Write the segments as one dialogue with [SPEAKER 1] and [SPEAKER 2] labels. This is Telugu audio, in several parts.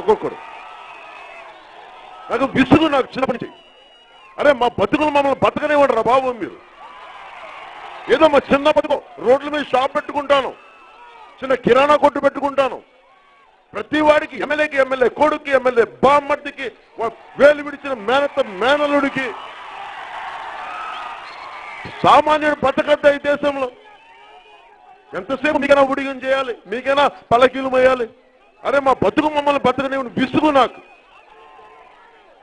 [SPEAKER 1] ఒక్కొక్కరు. నాకు విసుగు, నాకు చిన్నప్పటి నుంచి. అరే మా బతుకులు మమ్మల్ని బతకనివ్వండి రా బాబు మీరు. ఏదో మా చిన్న బతుకు, రోడ్ల మీద షాప్ పెట్టుకుంటాను, చిన్న కిరాణా కొట్టు పెట్టుకుంటాను. ప్రతి వాడికి ఎమ్మెల్యేకి ఎమ్మెల్యే, కొడుక్కి ఎమ్మెల్యే, బామ్మర్దికి, వేలు విడిచిన మేనత్త మేనలుడికి. సామాన్యుడు బతకద్దా ఈ దేశంలో? ఎంతసేపు మీకైనా ఉడిగం చేయాలి, మీకైనా పలకీలు మోయాలి. అరే మా బతుకు మమ్మల్ని బతకనివ్వండి, విసుగు నాకు.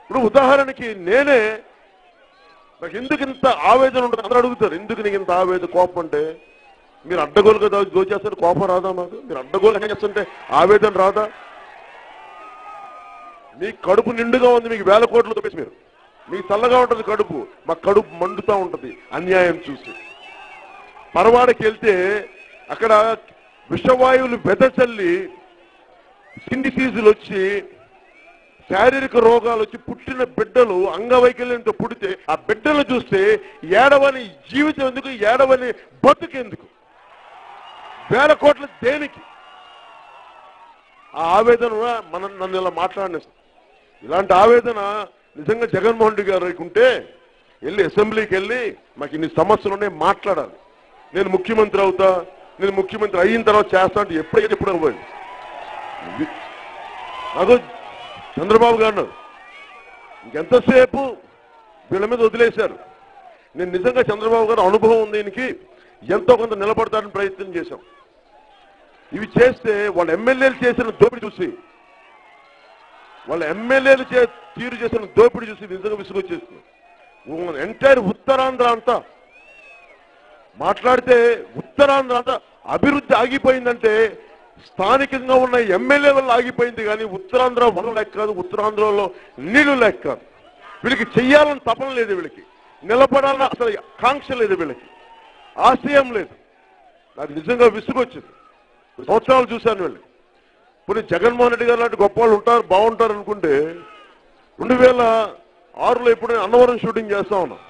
[SPEAKER 1] ఇప్పుడు ఉదాహరణకి నేనే, నాకు ఎందుకు ఇంత ఆవేదన ఉంటుంది అందరూ అడుగుతారు, ఎందుకు నీకు ఇంత ఆవేదన, కోపం అంటే? మీరు అడ్డగోలుగా దోచేస్తారు, కోపం రాదా నాకు? మీరు అడ్డగోలుగా చేస్తుంటే ఆవేదన రాదా? మీ కడుపు నిండుగా ఉంది, మీకు 1000 కోట్లు తప్పేసి మీరు, మీకు చల్లగా ఉంటుంది కడుపు, మా కడుపు మండుతూ ఉంటుంది అన్యాయం చూసి. పరవాడకి వెళ్తే అక్కడ విషవాయువులు వెదచల్లి స్కిన్ డిసీజులు వచ్చి, శారీరక రోగాలు వచ్చి పుట్టిన బిడ్డలు అంగవైకల్యంతో పుడితే ఆ బిడ్డలు చూస్తే ఏడవని జీవితం ఎందుకు, ఏడవని బతుకెందుకు? 1000 కోట్ల దేనికి? ఆ ఆవేదన నన్ను ఇలా మాట్లాడినేస్తాను. ఇలాంటి ఆవేదన నిజంగా జగన్మోహన్ రెడ్డి గారికి ఉంటే వెళ్ళి అసెంబ్లీకి వెళ్ళి మాకు ఇన్ని సమస్యలు ఉన్నాయి మాట్లాడాలి. నేను ముఖ్యమంత్రి అవుతా, నేను ముఖ్యమంత్రి అయిన తర్వాత చేస్తా అంటే ఎప్పుడైతే ఎప్పుడు అవ్వండి. నాకు చంద్రబాబు గారు ఇంకెంతసేపు వీళ్ళ మీద వదిలేశారు. నేను నిజంగా చంద్రబాబు గారు అనుభవం ఉంది, దీనికి ఎంతో కొంత నిలబడతారని ప్రయత్నం చేశాం. ఇవి చేస్తే వాళ్ళ ఎమ్మెల్యేలు చేసిన దోపిడీ చూసి, వాళ్ళ ఎమ్మెల్యేలు తీరు చేసిన దోపిడీ చూసి నిజంగా విసుగొచ్చేస్తుంది. ఎంటైర్ ఉత్తరాంధ్ర అంతా మాట్లాడితే, ఉత్తరాంధ్ర అంతా అభివృద్ధి ఆగిపోయిందంటే స్థానికంగా ఉన్న ఎమ్మెల్యే వల్ల ఆగిపోయింది, కానీ ఉత్తరాంధ్ర వల్ల లెక్క కాదు, ఉత్తరాంధ్రలో నీళ్లు లెక్క కాదు. వీళ్ళకి చెయ్యాలని తపన లేదు, వీళ్ళకి నిలబడాలని అసలు కాంక్ష లేదు, వీళ్ళకి ఆశయం లేదు. నాకు నిజంగా విసుగొచ్చింది. సంవత్సరాలు చూశాను వీళ్ళు. ఇప్పుడు జగన్మోహన్ రెడ్డి గారు లాంటి గొప్ప వాళ్ళు ఉంటారు, బాగుంటారు అనుకుంటే 2006లో ఇప్పుడు అన్నవరం షూటింగ్ చేస్తా ఉన్నాం.